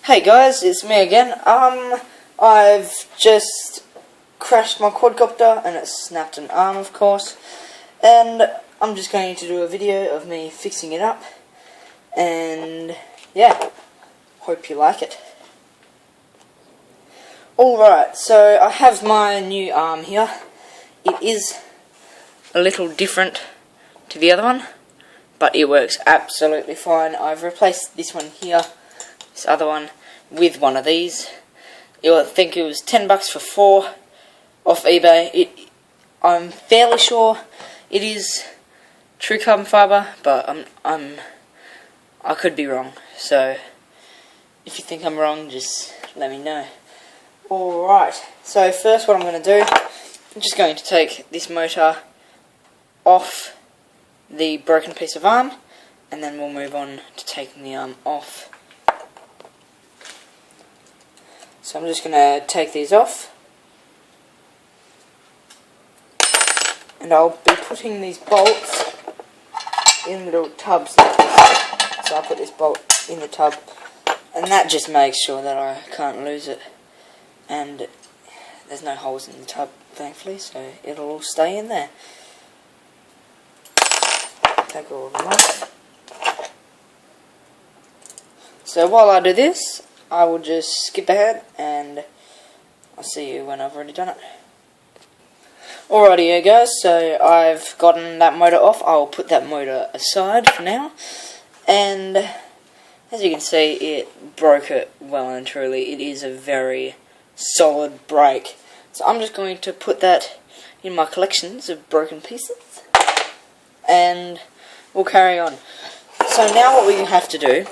Hey guys, it's me again. I've just crashed my quadcopter and it snapped an arm, of course. And I'm just going to do a video of me fixing it up. And yeah, hope you like it. Alright, so I have my new arm here. It is a little different to the other one, but it works absolutely fine. I've replaced this one here, this other one, with one of these. I think it was $10 for 4 off eBay. I'm fairly sure it is true carbon fibre, but I could be wrong. So if you think I'm wrong, just let me know. Alright, so first what I'm going to do, I'm just going to take this motor off the broken piece of arm, and then we'll move on to taking the arm off. So I'm just going to take these off, and I'll be putting these bolts in little tubs like this. So I'll put this bolt in the tub, and that just makes sure that I can't lose it. And there's no holes in the tub, thankfully, so it'll all stay in there. Take all of them off. So while I do this, I will just skip ahead and I'll see you when I've already done it. Alrighty guys, so I've gotten that motor off. I'll put that motor aside for now. And as you can see, it broke it well and truly. It is a very solid break. So I'm just going to put that in my collections of broken pieces. And we'll carry on. So now what we have to do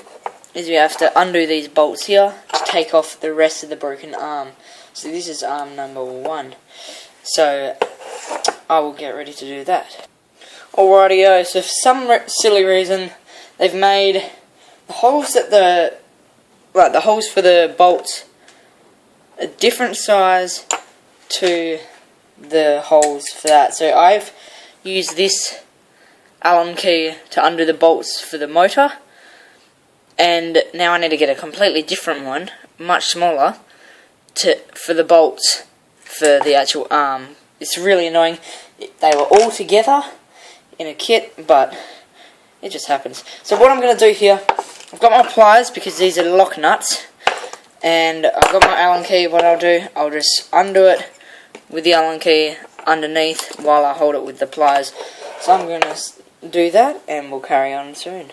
is we have to undo these bolts here to take off the rest of the broken arm. So this is arm number 1. So I will get ready to do that. Alrighty, so for some silly reason they've made the holes that the holes for the bolts a different size to the holes for that. So I've used this Allen key to undo the bolts for the motor, and now I need to get a completely different one, much smaller, for the bolts for the actual arm. It's really annoying. They were all together in a kit, but it just happens. So what I'm going to do here, I've got my pliers because these are lock nuts, and I've got my Allen key. What I'll do, I'll just undo it with the Allen key underneath while I hold it with the pliers. So I'm going to do that and we'll carry on soon.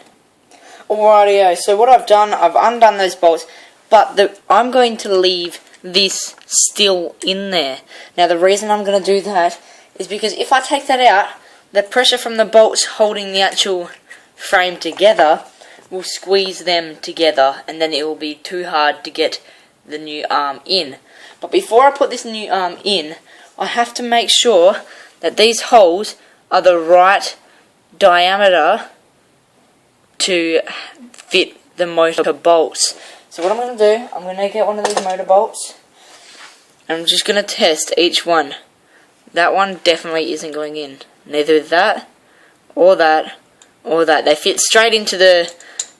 Alrighty, so what I've done, I've undone those bolts, but I'm going to leave this still in there. Now the reason I'm going to do that is because if I take that out, the pressure from the bolts holding the actual frame together will squeeze them together, and then it will be too hard to get the new arm in. But before I put this new arm in, I have to make sure that these holes are the right diameter to fit the motor bolts. So what I'm going to do, I'm going to get one of these motor bolts, and I'm just going to test each one. That one definitely isn't going in. Neither that, or that, or that. They fit straight into the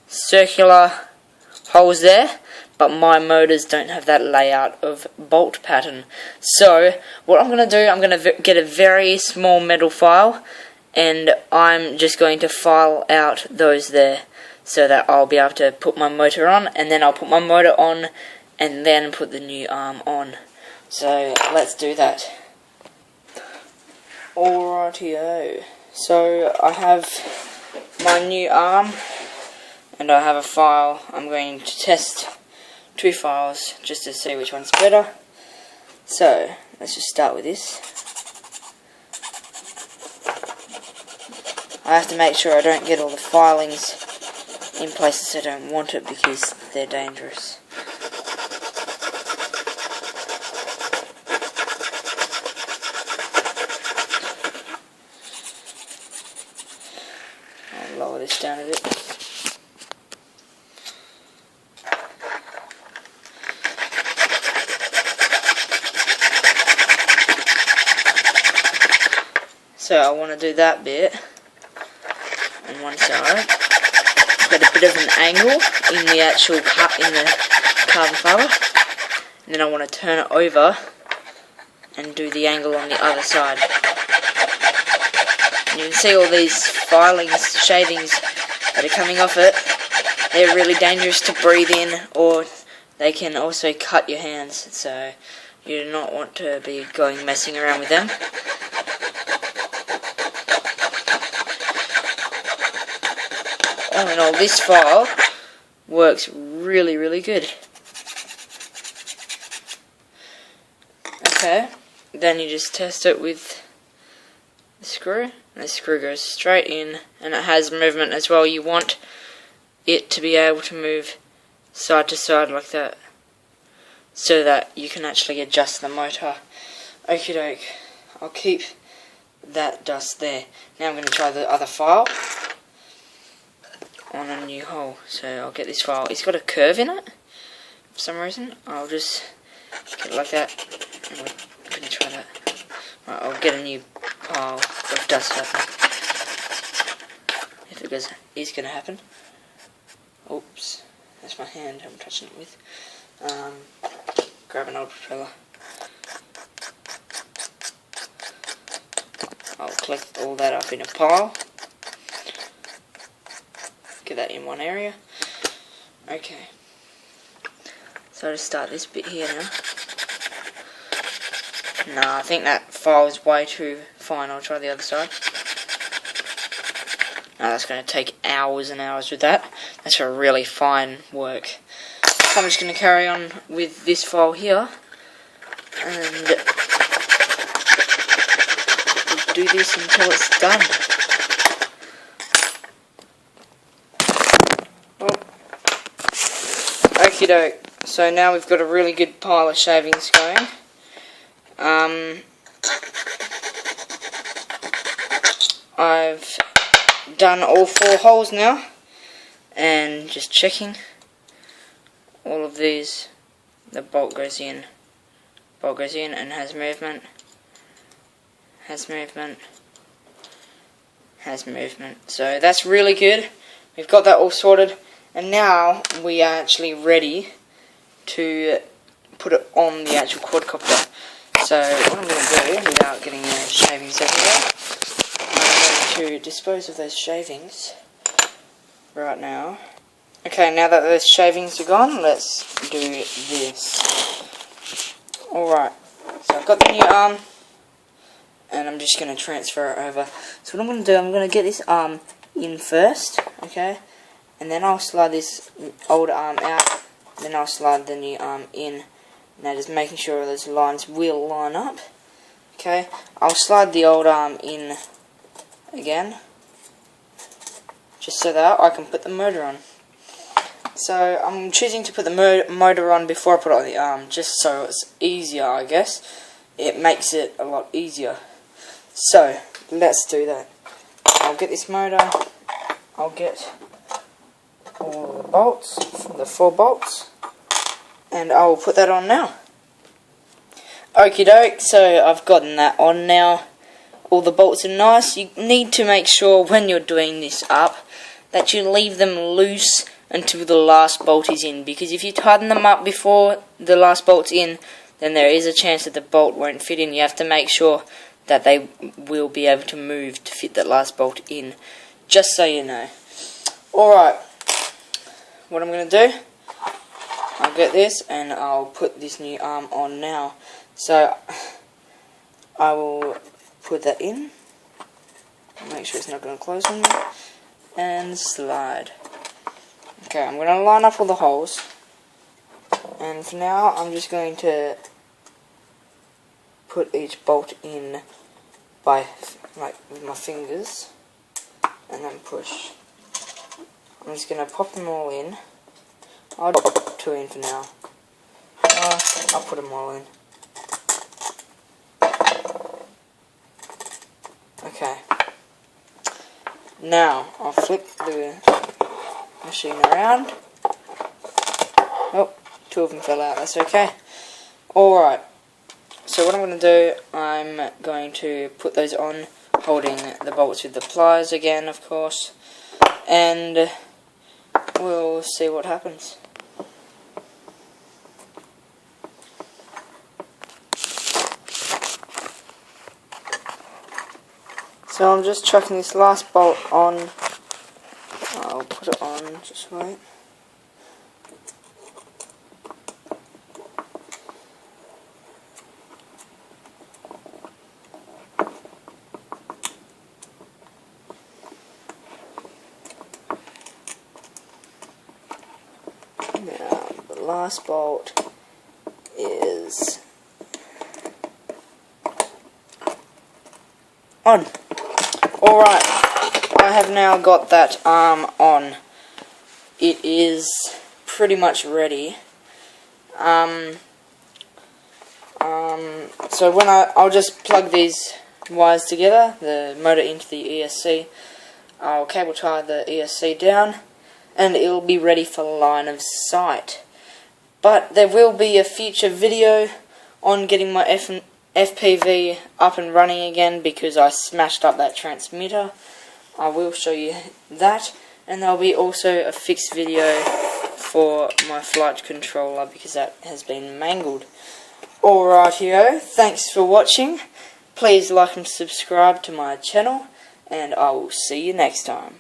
circular holes there, but my motors don't have that layout of bolt pattern. So what I'm going to do, I'm going to get a very small metal file, and I'm just going to file out those there so that I'll be able to put my motor on, and then I'll put my motor on and then put the new arm on. So let's do that. Alrighty-o. So I have my new arm and I have a file. I'm going to test 2 files just to see which one's better. So let's just start with this. I have to make sure I don't get all the filings in places I don't want it because they're dangerous. I'll lower this down a bit. So I want to do that bit on one side. get a bit of an angle in the actual cut in the carbon fibre, and then I want to turn it over and do the angle on the other side. And you can see all these filings, shavings that are coming off it. They're really dangerous to breathe in, or they can also cut your hands, so you do not want to be messing around with them. All in all, this file works really, really good. Okay, then you just test it with the screw, and the screw goes straight in, and it has movement as well. You want it to be able to move side to side like that, so that you can actually adjust the motor. Okie doke, I'll keep that dust there. Now I'm going to try the other file on a new hole. So I'll get this file. It's got a curve in it for some reason. I'll just get it like that, and we're going to try that. Right, I'll get a new pile of dust happening, if it is going to happen. Oops, that's my hand I'm touching it with. Grab an old propeller. I'll collect all that up in a pile. Get that in one area. Okay. So to start this bit here now. Nah, I think that file is way too fine. I'll try the other side. Now that's going to take hours and hours with that. That's a really fine work. So I'm just going to carry on with this file here, and we'll do this until it's done. Well, okie doke. So now we've got a really good pile of shavings going. I've done all 4 holes now, and just checking all of these. The bolt goes in and has movement, so that's really good. We've got that all sorted, and now we are actually ready to put it on the actual quadcopter. So what I'm going to do, without getting the shavings everywhere, I'm going to dispose of those shavings right now. Okay, now that those shavings are gone, let's do this. Alright, so I've got the new arm, and I'm just going to transfer it over. So what I'm going to do, I'm going to get this arm in first, okay, and then I'll slide this old arm out, then I'll slide the new arm in. Now just making sure those lines will line up. Okay, I'll slide the old arm in again, just so that I can put the motor on. So I'm choosing to put the motor on before I put it on the arm, just so it's easier, I guess. It makes it a lot easier. So let's do that. I'll get this motor, I'll get all the bolts, the 4 bolts, and I'll put that on now. Okie doke, so I've gotten that on now. All the bolts are nice. You need to make sure when you're doing this up that you leave them loose until the last bolt is in, because if you tighten them up before the last bolt's in, then there is a chance that the bolt won't fit in. You have to make sure that they will be able to move to fit that last bolt in, just so you know. Alright, what I'm going to do, I'll get this and I'll put this new arm on now. So I will put that in, make sure it's not going to close on me, and slide. Okay, I'm going to line up all the holes, and for now I'm just going to put each bolt in by, like, with my fingers, and then push. I'm just going to pop them all in. I'll put 2 in for now. I'll put them all in. Okay. Now I'll flip the machine around. Oh, 2 of them fell out. That's okay. Alright. So what I'm going to do, I'm going to put those on, holding the bolts with the pliers again, of course. And we'll see what happens. So I'm just chucking this last bolt on. I'll put it on, just wait. Now, the last bolt is on. Alright, I have now got that arm on. It is pretty much ready. So when I'll just plug these wires together, the motor into the ESC. I'll cable tie the ESC down, and it'll be ready for line of sight. But there will be a future video on getting my FPV up and running again because I smashed up that transmitter. I will show you that, and there'll be also a fixed video for my flight controller because that has been mangled. Alrightio, thanks for watching. Please like and subscribe to my channel, and I will see you next time.